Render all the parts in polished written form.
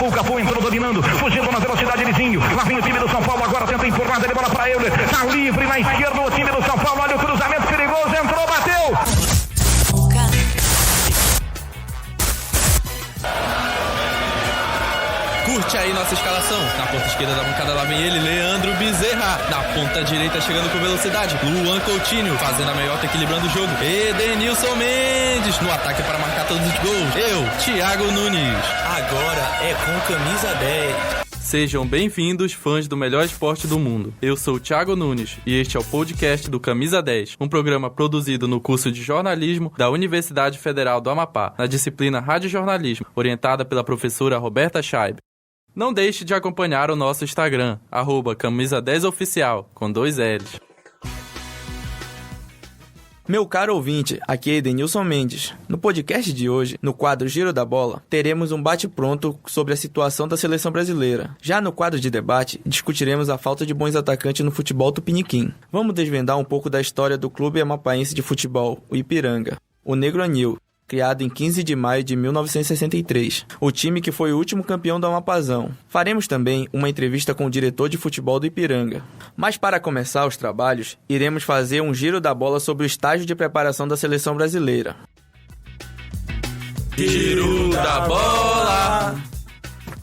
o Cafu entrou dominando, fugindo na velocidade Lizinho. Lá vem o time do São Paulo, agora tenta empurrar, de bola para ele. Tá livre na esquerda o time do São Paulo. Olha o cruzamento perigoso, entrou, bateu. Curte aí nossa escalação. Na ponta esquerda da bancada lá vem ele, Leandro Bezerra. Na ponta direita chegando com velocidade, Luan Coutinho. Fazendo a meiota, equilibrando o jogo, Edenilson Mendes. No ataque para marcar todos os gols, eu, Thiago Nunes. Agora é com camisa 10. Sejam bem-vindos, fãs do melhor esporte do mundo. Eu sou o Thiago Nunes e este é o podcast do Camisa 10, um programa produzido no curso de jornalismo da Universidade Federal do Amapá, na disciplina Radiojornalismo, orientada pela professora Roberta Scheib. Não deixe de acompanhar o nosso Instagram, @camisa10oficial, com 2 L's. Meu caro ouvinte, aqui é Edenilson Mendes. No podcast de hoje, no quadro Giro da Bola, teremos um bate-pronto sobre a situação da seleção brasileira. Já no quadro de debate, discutiremos a falta de bons atacantes no futebol tupiniquim. Vamos desvendar um pouco da história do clube amapaense de futebol, o Ipiranga, o Negro Anil, criado em 15 de maio de 1963, o time que foi o último campeão do Amapazão. Faremos também uma entrevista com o diretor de futebol do Ipiranga. Mas para começar os trabalhos, iremos fazer um giro da bola sobre o estágio de preparação da seleção brasileira. Giro da bola!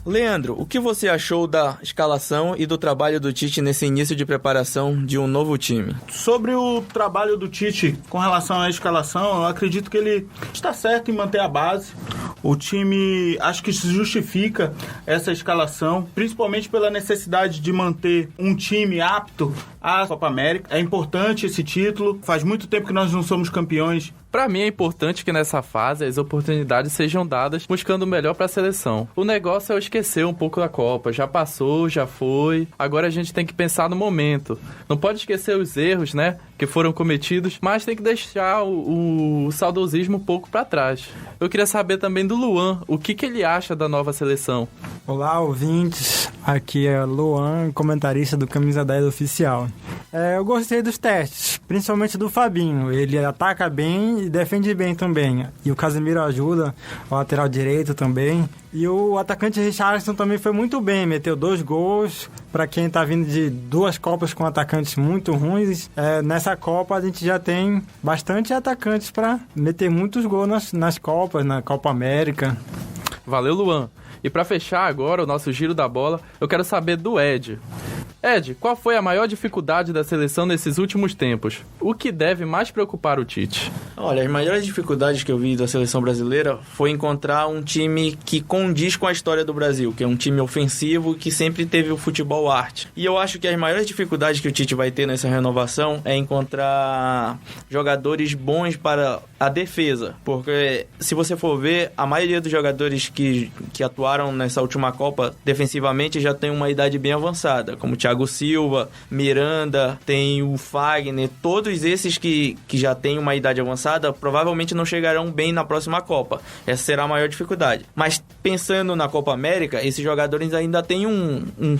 Leandro, o que você achou da escalação e do trabalho do Tite nesse início de preparação de um novo time? Sobre o trabalho do Tite com relação à escalação, eu acredito que ele está certo em manter a base. O time, acho que se justifica essa escalação, principalmente pela necessidade de manter um time apto à Copa América. É importante esse título, faz muito tempo que nós não somos campeões. Para mim é importante que nessa fase as oportunidades sejam dadas buscando o melhor para a seleção. O negócio é eu esquecer um pouco da Copa. Já passou, já foi. Agora a gente tem que pensar no momento. Não pode esquecer os erros, né, que foram cometidos, mas tem que deixar o saudosismo um pouco para trás. Eu queria saber também do Luan, o que ele acha da nova seleção. Olá, ouvintes. Aqui é Luan, comentarista do Camisa 10 Oficial. Eu gostei dos testes, principalmente do Fabinho. Ele ataca bem e defende bem também. E o Casemiro ajuda, o lateral direito também. E o atacante Richarlison também foi muito bem, meteu 2 gols. Para quem está vindo de 2 Copas com atacantes muito ruins, nessa Copa a gente já tem bastante atacantes para meter muitos gols nas Copas, na Copa América. Valeu, Luan. E para fechar agora o nosso giro da bola, eu quero saber do Ed. Ed, qual foi a maior dificuldade da seleção nesses últimos tempos? O que deve mais preocupar o Tite? Olha, as maiores dificuldades que eu vi da seleção brasileira foi encontrar um time que condiz com a história do Brasil, que é um time ofensivo que sempre teve o futebol arte. E eu acho que as maiores dificuldades que o Tite vai ter nessa renovação é encontrar jogadores bons para a defesa, porque se você for ver, a maioria dos jogadores que atuaram nessa última Copa defensivamente já tem uma idade bem avançada, como Thiago Silva, Miranda, tem o Fagner, todos esses que já têm uma idade avançada provavelmente não chegarão bem na próxima Copa. Essa será a maior dificuldade. Mas pensando na Copa América, esses jogadores ainda têm uma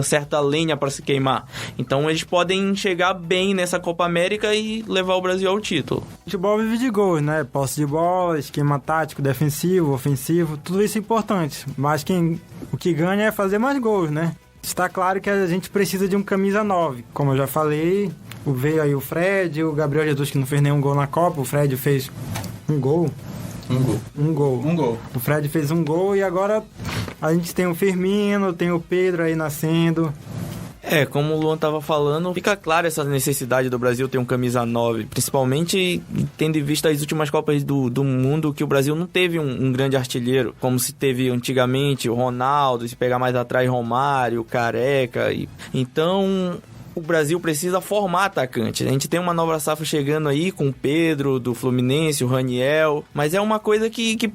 certa lenha para se queimar. Então eles podem chegar bem nessa Copa América e levar o Brasil ao título. Futebol vive de gols, né? Posse de bola, esquema tático, defensivo, ofensivo, tudo isso é importante. Mas o que ganha é fazer mais gols, né? Está claro que a gente precisa de um camisa 9. Como eu já falei, veio aí o Fred, o Gabriel Jesus que não fez nenhum gol na Copa. O Fred fez um gol. Um gol. O Fred fez um gol e agora a gente tem o Firmino, tem o Pedro aí nascendo. Como o Luan estava falando, fica claro essa necessidade do Brasil ter um camisa 9, principalmente tendo em vista as últimas Copas do mundo, que o Brasil não teve um grande artilheiro, como se teve antigamente o Ronaldo, se pegar mais atrás Romário, Careca. Então o Brasil precisa formar atacantes. A gente tem uma nova safra chegando aí com o Pedro do Fluminense, o Raniel, mas é uma coisa que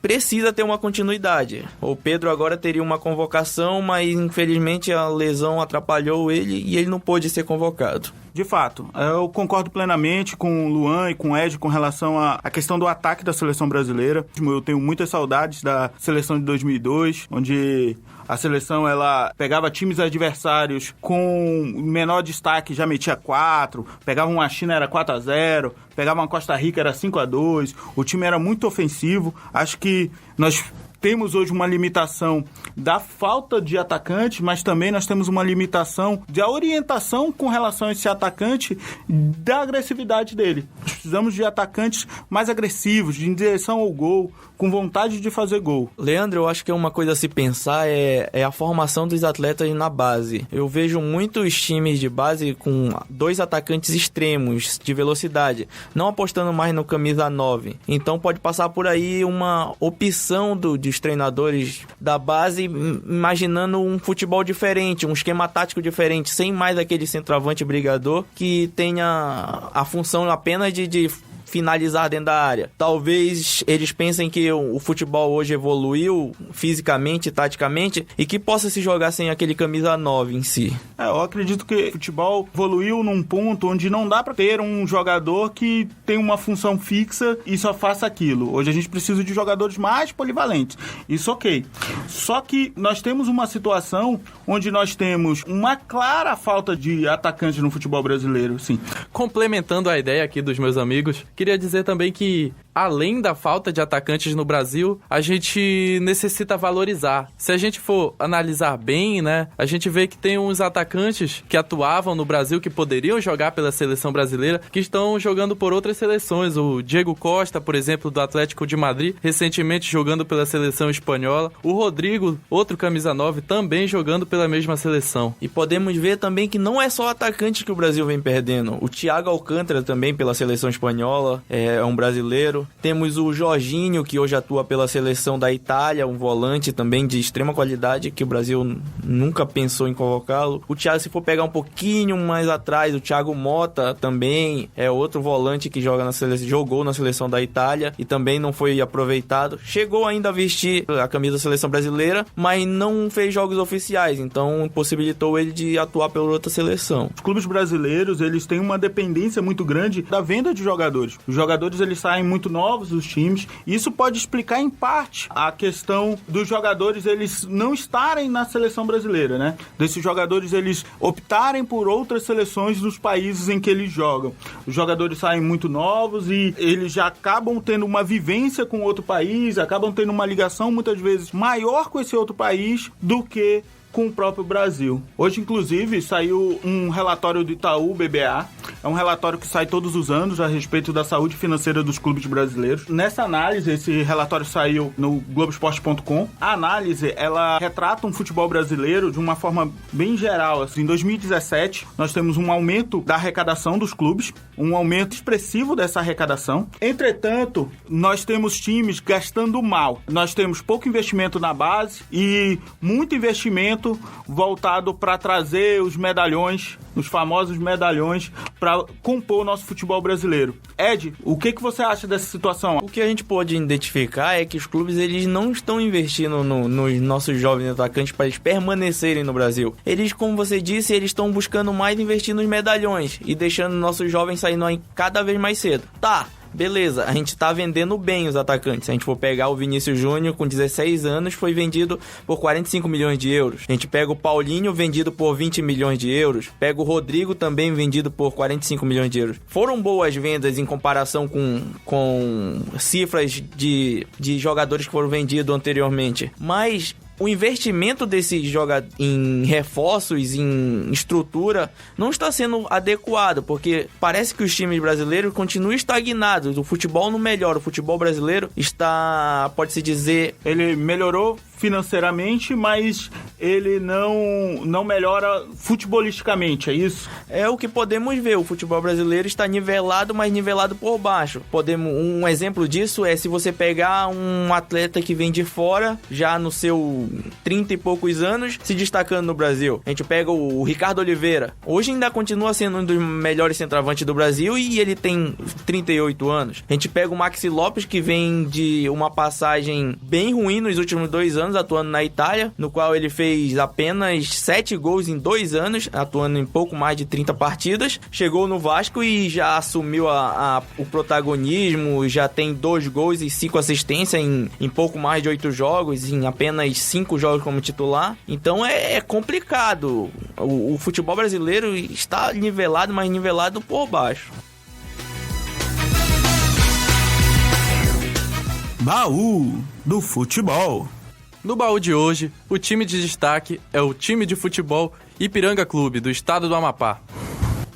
precisa ter uma continuidade. O Pedro agora teria uma convocação, mas infelizmente a lesão atrapalhou ele e ele não pôde ser convocado. De fato, eu concordo plenamente com o Luan e com o Ed com relação à questão do ataque da seleção brasileira. Eu tenho muitas saudades da seleção de 2002, onde a seleção ela pegava times adversários com menor destaque, já metia 4, pegava uma China, era 4-0, pegava uma Costa Rica, era 5-2, o time era muito ofensivo. Acho que nós temos hoje uma limitação da falta de atacante, mas também nós temos uma limitação da orientação com relação a esse atacante, da agressividade dele. Nós precisamos de atacantes mais agressivos, de direção ao gol, com vontade de fazer gol. Leandro, eu acho que uma coisa a se pensar é a formação dos atletas na base. Eu vejo muitos times de base com 2 atacantes extremos de velocidade, não apostando mais no camisa 9. Então pode passar por aí uma opção dos treinadores da base, imaginando um futebol diferente, um esquema tático diferente, sem mais aquele centroavante brigador que tenha a função apenas de finalizar dentro da área. Talvez eles pensem que o futebol hoje evoluiu fisicamente, taticamente, e que possa se jogar sem aquele camisa 9 em si. Eu acredito que o futebol evoluiu num ponto onde não dá para ter um jogador que tem uma função fixa e só faça aquilo. Hoje a gente precisa de jogadores mais polivalentes. Isso ok. Só que nós temos uma situação onde nós temos uma clara falta de atacantes no futebol brasileiro, sim. Complementando a ideia aqui dos meus amigos, queria dizer também que, além da falta de atacantes no Brasil, a gente necessita valorizar. Se a gente for analisar bem, né, a gente vê que tem uns atacantes que atuavam no Brasil, que poderiam jogar pela seleção brasileira, que estão jogando por outras seleções. O Diego Costa, por exemplo, do Atlético de Madrid, recentemente jogando pela seleção espanhola. O Rodrigo, outro camisa 9, também jogando pela mesma seleção. E podemos ver também que não é só atacante que o Brasil vem perdendo. O Thiago Alcântara também pela seleção espanhola, é um brasileiro. Temos o Jorginho, que hoje atua pela seleção da Itália, um volante também de extrema qualidade, que o Brasil nunca pensou em colocá-lo. O Thiago, se for pegar um pouquinho mais atrás, o Thiago Motta também é outro volante que jogou na seleção da Itália e também não foi aproveitado. Chegou ainda a vestir a camisa da seleção brasileira, mas não fez jogos oficiais, então impossibilitou ele de atuar pela outra seleção. Os clubes brasileiros, eles têm uma dependência muito grande da venda de jogadores. Os jogadores, eles saem muito novos dos times, e isso pode explicar em parte a questão dos jogadores eles não estarem na seleção brasileira, né? Desses jogadores eles optarem por outras seleções dos países em que eles jogam. Os jogadores saem muito novos e eles já acabam tendo uma vivência com outro país, acabam tendo uma ligação muitas vezes maior com esse outro país do que com o próprio Brasil. Hoje, inclusive, saiu um relatório do Itaú BBA. É um relatório que sai todos os anos a respeito da saúde financeira dos clubes brasileiros. Nessa análise, esse relatório saiu no Globoesporte.com. A análise, ela retrata um futebol brasileiro de uma forma bem geral. Assim, em 2017, nós temos um aumento da arrecadação dos clubes, um aumento expressivo dessa arrecadação. Entretanto, nós temos times gastando mal. Nós temos pouco investimento na base e muito investimento voltado para trazer os medalhões, os famosos medalhões, para compor o nosso futebol brasileiro. Ed, o que você acha dessa situação? O que a gente pode identificar é que os clubes eles não estão investindo nos nossos jovens atacantes para eles permanecerem no Brasil. Eles, como você disse, eles estão buscando mais investir nos medalhões e deixando nossos jovens saindo aí cada vez mais cedo. Tá, beleza, a gente tá vendendo bem os atacantes. Se a gente for pegar o Vinícius Júnior, com 16 anos, foi vendido por 45 milhões de euros. A gente pega o Paulinho, vendido por 20 milhões de euros. Pega o Rodrigo, também vendido por 45 milhões de euros. Foram boas vendas em comparação com cifras de jogadores que foram vendidos anteriormente. Mas o investimento desses jogadores em reforços, em estrutura, não está sendo adequado, porque parece que os times brasileiros continuam estagnados. O futebol não melhora. O futebol brasileiro está, pode-se dizer, ele melhorou financeiramente, mas ele não melhora futebolisticamente, é isso? É o que podemos ver. O futebol brasileiro está nivelado, mas nivelado por baixo. Um exemplo disso é se você pegar um atleta que vem de fora, já no seu 30 e poucos anos, se destacando no Brasil. A gente pega o Ricardo Oliveira. Hoje ainda continua sendo um dos melhores centroavantes do Brasil e ele tem 38 anos. A gente pega o Maxi Lopes, que vem de uma passagem bem ruim nos últimos 2 anos, atuando na Itália, no qual ele fez apenas 7 gols em 2 anos, atuando em pouco mais de 30 partidas. Chegou no Vasco e já assumiu o protagonismo, já tem 2 gols e 5 assistências em pouco mais de 8 jogos, em apenas 5 jogos como titular. Então é complicado. O futebol brasileiro está nivelado, mas nivelado por baixo. Baú do futebol. No baú de hoje, o time de destaque é o time de futebol Ipiranga Clube, do estado do Amapá.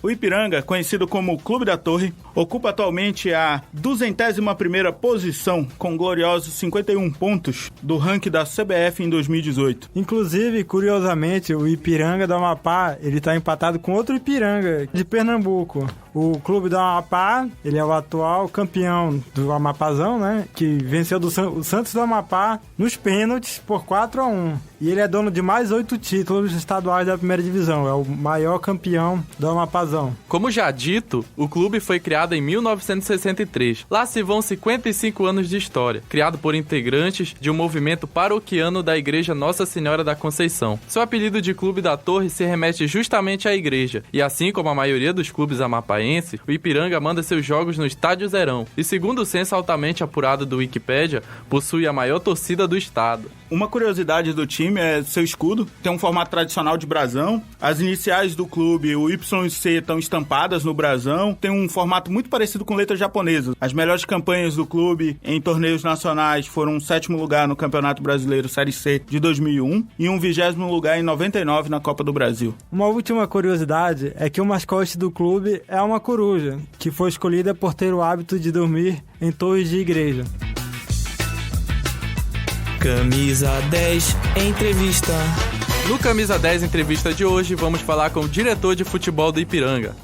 O Ipiranga, conhecido como Clube da Torre, ocupa atualmente a 201ª posição, com gloriosos 51 pontos do ranking da CBF em 2018. Inclusive, curiosamente, o Ipiranga do Amapá, ele tá empatado com outro Ipiranga de Pernambuco. O Clube do Amapá, ele é o atual campeão do Amapazão, né? Que venceu o Santos do Amapá nos pênaltis por 4-1. E ele é dono de mais 8 títulos estaduais da primeira divisão. É o maior campeão do Amapazão. Como já dito, o clube foi criado em 1963. Lá se vão 55 anos de história, criado por integrantes de um movimento paroquiano da Igreja Nossa Senhora da Conceição. Seu apelido de Clube da Torre se remete justamente à igreja. E assim como a maioria dos clubes amapaenses, o Ipiranga manda seus jogos no Estádio Zerão. E segundo o censo altamente apurado do Wikipédia, possui a maior torcida do estado. Uma curiosidade do time é seu escudo. Tem um formato tradicional de brasão. As iniciais do clube, o Y e C, estão estampadas no brasão. Tem um formato muito parecido com letras japonesas. As melhores campanhas do clube em torneios nacionais foram um 7º lugar no Campeonato Brasileiro Série C de 2001 e um 20º lugar em 99 na Copa do Brasil. Uma última curiosidade é que o mascote do clube é uma coruja, que foi escolhida por ter o hábito de dormir em torres de igreja. Camisa 10 Entrevista. No Camisa 10 Entrevista de hoje, vamos falar com o diretor de futebol do Ipiranga.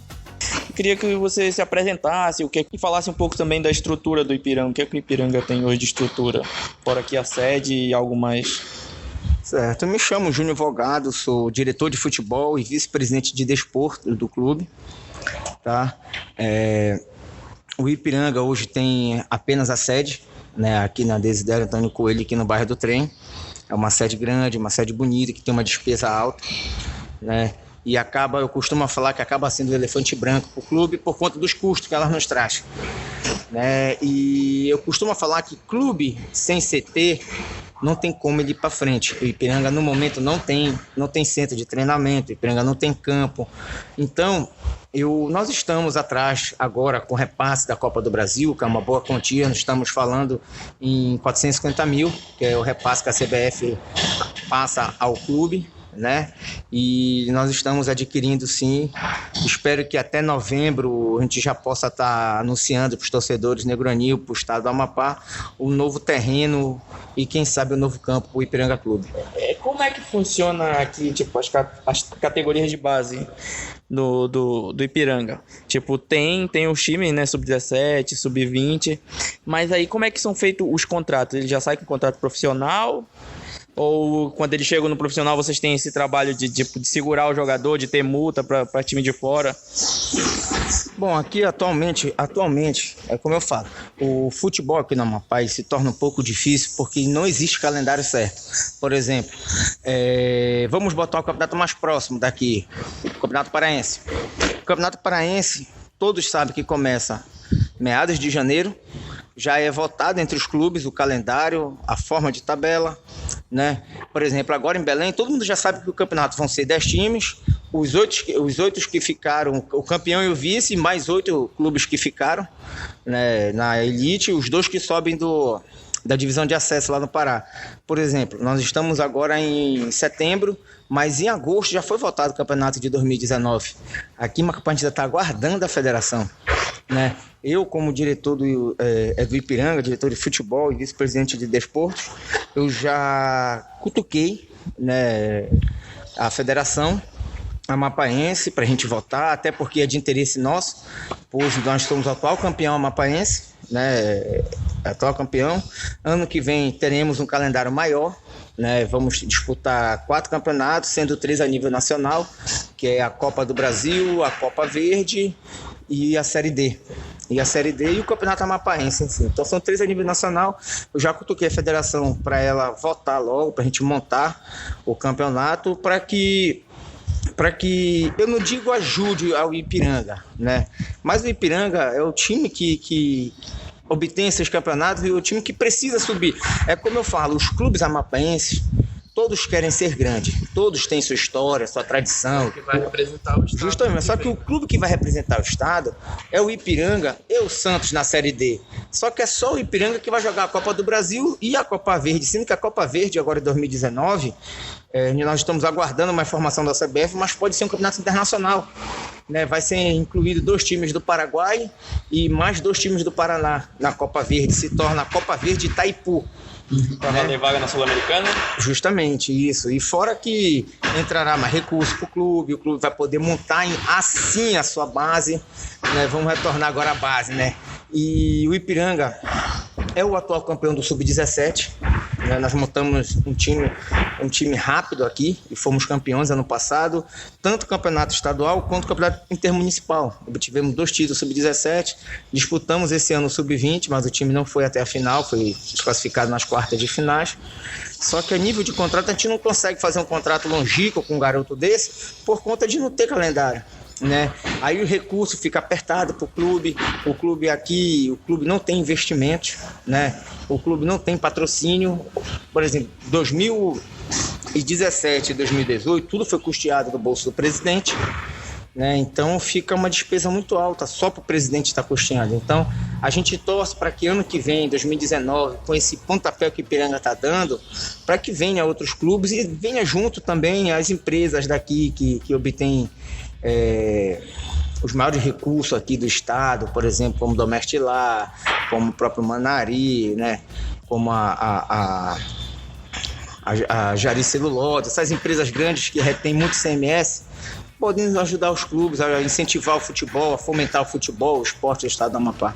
Eu queria que você se apresentasse e falasse um pouco também da estrutura do Ipiranga. O que é que o Ipiranga tem hoje de estrutura? Fora aqui a sede e algo mais. Certo, eu me chamo Júnior Volgado, sou diretor de futebol e vice-presidente de desporto do clube. Tá? O Ipiranga hoje tem apenas a sede, né, aqui na Desidério Antônio Coelho, aqui no bairro do Trem. É uma sede grande, uma sede bonita, que tem uma despesa alta, né? E eu costumo falar que acaba sendo o elefante branco para o clube por conta dos custos que ela nos traz, né? E eu costumo falar que clube sem CT não tem como ele ir para frente. O Ipiranga no momento não tem centro de treinamento, o Ipiranga não tem campo. Então nós estamos atrás agora com repasse da Copa do Brasil, que é uma boa quantia. Nós estamos falando em 450 mil, que é o repasse que a CBF passa ao clube, né? E nós estamos adquirindo, sim. Espero que até novembro a gente já possa estar anunciando para os torcedores negro-anil, para o estado do Amapá, o novo terreno e quem sabe o novo campo para o Ipiranga Clube. Como é que funciona aqui, tipo, as categorias de base do Ipiranga? Tipo, tem os times, né, sub-17, sub-20, mas aí como é que são feitos os contratos? Ele já sai com contrato profissional? Ou quando ele chega no profissional, vocês têm esse trabalho de segurar o jogador, de ter multa para time de fora? Bom, aqui atualmente, é como eu falo, o futebol aqui no Amapá se torna um pouco difícil porque não existe calendário certo. Por exemplo, vamos botar o campeonato mais próximo daqui, o Campeonato Paraense. O Campeonato Paraense, todos sabem que começa meados de janeiro, já é votado entre os clubes o calendário, a forma de tabela, né? Por exemplo, agora em Belém, todo mundo já sabe que o campeonato vão ser 10 times, os 8 que ficaram, o campeão e o vice, mais 8 clubes que ficaram, né, na elite, os 2 que sobem da divisão de acesso lá no Pará. Por exemplo, nós estamos agora em setembro, mas em agosto já foi votado o campeonato de 2019. Aqui a gente já está aguardando a federação, né? Eu, como diretor do Ipiranga, diretor de futebol e vice-presidente de desportos, eu já cutuquei, né, a federação amapaense para a gente votar, até porque é de interesse nosso. Hoje nós somos o atual campeão amapaense, né, atual campeão. Ano que vem teremos um calendário maior, né, vamos disputar 4 campeonatos, sendo 3 a nível nacional, que é a Copa do Brasil, a Copa Verde e a Série D. E o Campeonato Amapaense, enfim. Então são 3 a nível nacional. Eu já cutuquei a federação para ela votar logo, para a gente montar o campeonato, para que eu não digo ajude ao Ipiranga, né? Mas o Ipiranga é o time que obtém esses campeonatos e o time que precisa subir. É como eu falo, os clubes amapaenses todos querem ser grandes, todos têm sua história, sua tradição. Que vai representar o estado. Justamente, só que o clube que vai representar o estado é o Ipiranga e o Santos na Série D. Só que é só o Ipiranga que vai jogar a Copa do Brasil e a Copa Verde, sendo que a Copa Verde agora em 2019, nós estamos aguardando uma informação da CBF, mas pode ser um campeonato internacional. Né? Vai ser incluído 2 times do Paraguai e mais 2 times do Paraná na Copa Verde. Se torna a Copa Verde Itaipu. Para valer vaga na Sul-Americana? Justamente isso. E fora que entrará mais recurso para o clube vai poder montar assim a sua base. Né? Vamos retornar agora à base, né? E o Ipiranga é o atual campeão do Sub-17. Né? Nós montamos um time rápido aqui e fomos campeões ano passado, tanto o campeonato estadual quanto o campeonato intermunicipal. Obtivemos 2 títulos Sub-17, disputamos esse ano o Sub-20, mas o time não foi até a final, foi desclassificado nas quartas de finais. Só que a nível de contrato, a gente não consegue fazer um contrato longínquo com um garoto desse por conta de não ter calendário. Né? Aí o recurso fica apertado para o clube aqui, o clube não tem investimentos, né? O clube não tem patrocínio. Por exemplo, 2017 e 2018 tudo foi custeado do bolso do presidente, né? Então fica uma despesa muito alta só para o presidente estar custeando. Então a gente torce para que ano que vem, 2019, com esse pontapé que o Ipiranga está dando, para que venha outros clubes e venha junto também as empresas daqui que obtêm os maiores recursos aqui do estado, por exemplo, como Domestilar, como o próprio Manari, né? Como a Jari Celulose, essas empresas grandes que retêm muito CMS, podem ajudar os clubes a incentivar o futebol, a fomentar o futebol, o esporte do estado do Amapá.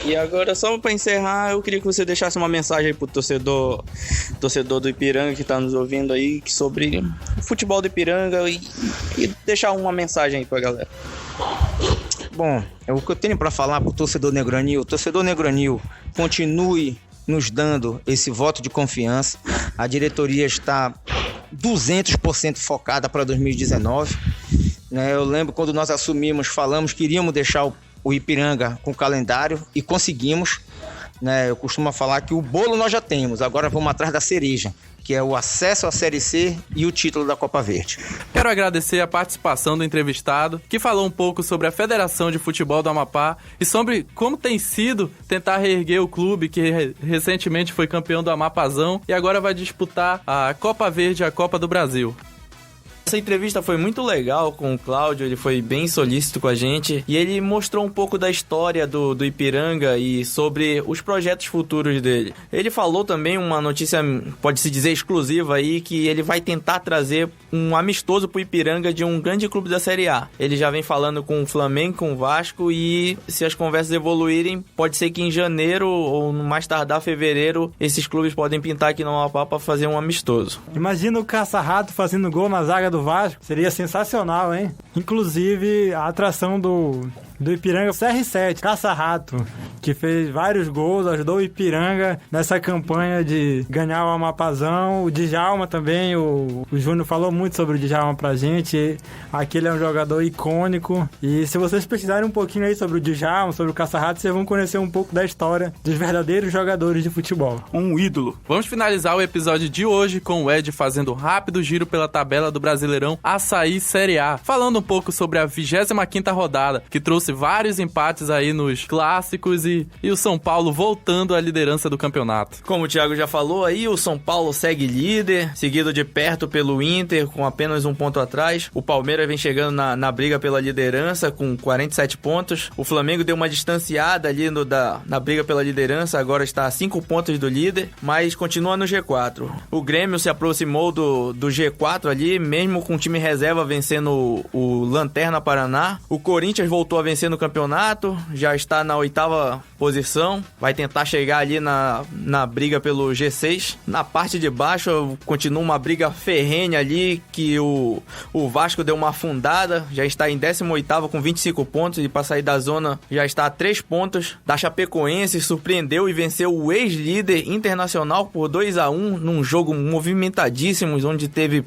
E agora, só para encerrar, eu queria que você deixasse uma mensagem aí pro torcedor do Ipiranga que está nos ouvindo aí sobre o futebol do Ipiranga e deixar uma mensagem aí para a galera. Bom, o que eu tenho para falar pro torcedor negro-anil, continue nos dando esse voto de confiança. A diretoria está 200% focada para 2019. Né? Eu lembro quando nós assumimos, falamos que iríamos deixar o Ipiranga com calendário e conseguimos. Né? Eu costumo falar que o bolo nós já temos, agora vamos atrás da cereja, que é o acesso à Série C e o título da Copa Verde. Quero agradecer a participação do entrevistado, que falou um pouco sobre a Federação de Futebol do Amapá e sobre como tem sido tentar reerguer o clube que recentemente foi campeão do Amapazão e agora vai disputar a Copa Verde e a Copa do Brasil. Essa entrevista foi muito legal com o Cláudio, ele foi bem solícito com a gente e ele mostrou um pouco da história do Ipiranga e sobre os projetos futuros dele. Ele falou também uma notícia, pode-se dizer, exclusiva aí, que ele vai tentar trazer um amistoso pro Ipiranga de um grande clube da Série A. Ele já vem falando com o Flamengo, com o Vasco e se as conversas evoluírem, pode ser que em janeiro ou no mais tardar fevereiro, esses clubes podem pintar aqui no Amapá para fazer um amistoso. Imagina o Caça-Rato fazendo gol na zaga do Vasco, seria sensacional, hein? Inclusive, a atração do Ipiranga, CR7, Caça-Rato, que fez vários gols, ajudou o Ipiranga nessa campanha de ganhar o Amapazão. O Djalma também, o Júnior falou muito sobre o Djalma pra gente. Aquele é um jogador icônico. E se vocês pesquisarem um pouquinho aí sobre o Djalma, sobre o Caça-Rato, vocês vão conhecer um pouco da história dos verdadeiros jogadores de futebol. Um ídolo. Vamos finalizar o episódio de hoje com o Ed fazendo um rápido giro pela tabela do Brasileirão Açaí Série A, falando um pouco sobre a 25ª rodada, que trouxe vários empates aí nos clássicos e o São Paulo voltando à liderança do campeonato. Como o Thiago já falou aí, o São Paulo segue líder, seguido de perto pelo Inter, com apenas 1 ponto atrás. O Palmeiras vem chegando na briga pela liderança, com 47 pontos. O Flamengo deu uma distanciada ali na briga pela liderança, agora está a 5 pontos do líder, mas continua no G4. O Grêmio se aproximou do G4 ali, mesmo com o time reserva vencendo o Lanterna Paraná. O Corinthians voltou a vencer no campeonato, já está na 8ª posição, vai tentar chegar ali na briga pelo G6. Na parte de baixo continua uma briga ferrenha ali, que o Vasco deu uma afundada, já está em 18º com 25 pontos e para sair da zona já está a 3 pontos. Da Chapecoense surpreendeu e venceu o ex-líder Internacional por 2-1 num jogo movimentadíssimo, onde teve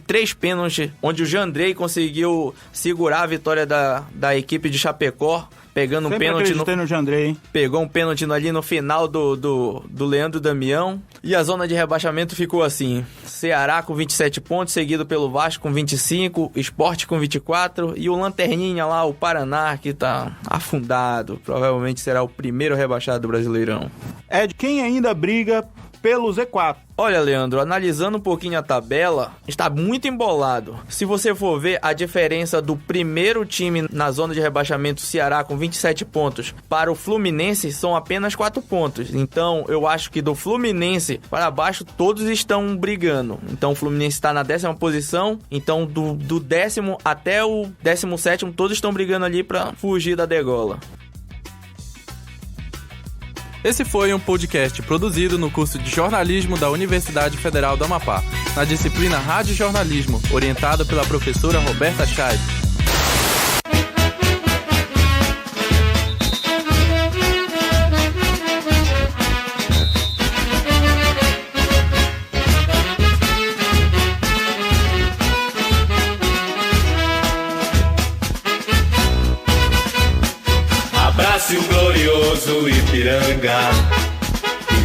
3 pênaltis, onde o Jandrei conseguiu segurar a vitória da equipe de Chapecó. pegando um Sempre pênalti acreditei no Jandrei, hein? Pegou um pênalti ali no final do Leandro Damião. E a zona de rebaixamento ficou assim: Ceará com 27 pontos, seguido pelo Vasco com 25, Sport com 24 e o Lanterninha lá, o Paraná, que tá afundado. Provavelmente será o primeiro rebaixado do Brasileirão. Ed, quem ainda briga pelo Z4? Olha, Leandro, analisando um pouquinho a tabela, está muito embolado. Se você for ver a diferença do primeiro time na zona de rebaixamento, Ceará, com 27 pontos, para o Fluminense, são apenas 4 pontos. Então, eu acho que do Fluminense para baixo, todos estão brigando. Então, o Fluminense está na 10ª posição. Então, do 10º até o 17º, todos estão brigando ali para fugir da degola. Esse foi um podcast produzido no curso de jornalismo da Universidade Federal do Amapá, na disciplina Rádio Jornalismo, orientado pela professora Roberta Chay. Abrace o glorioso Ipiranga,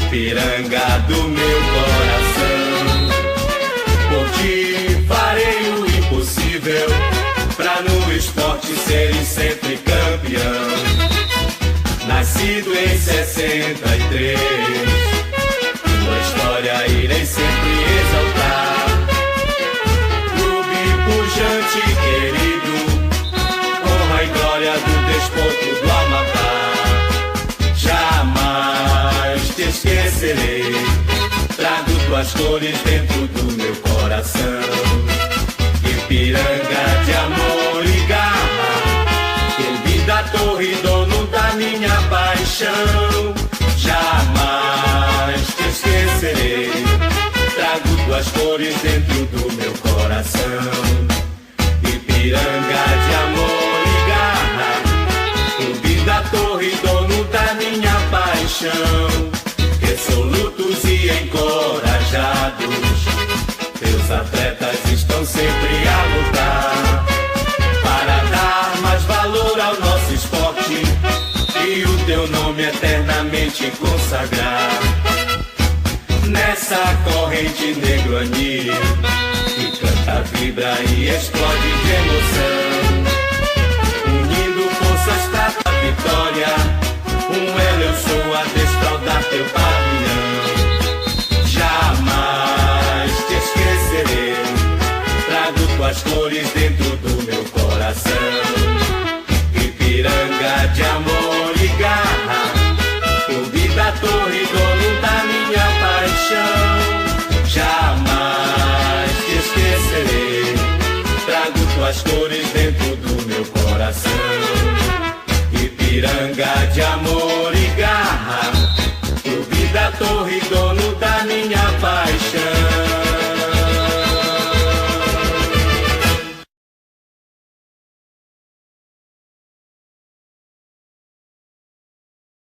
Ipiranga do meu coração. Por ti farei o impossível, pra no esporte seres sempre campeão. Nascido em 63, tua história irei sempre exaltar. Clube pujante querido, honra e glória do desporto do Amapá. Jamais te esquecerei, trago tuas cores dentro do meu coração. Ipiranga de amor e garra, erguida torre, dono da minha paixão. Jamais te esquecerei, trago tuas cores dentro do meu coração. Ipiranga de amor e garra, clube da torre, dono da minha paixão. Resolutos e encorajados, teus atletas estão sempre a lutar para dar mais valor ao nosso esporte e o teu nome eternamente consagrar. Nessa corrente negro-anil que canta, vibra e explode de emoção, unindo forças pra a vitória, elo eu sou a desfraldar teu pavilhão. Jamais te esquecerei, trago tuas cores dentro do meu coração. Ipiranga de amor e garra, clube da torre, dono da minha paixão. Jamais te esquecerei, trago tuas cores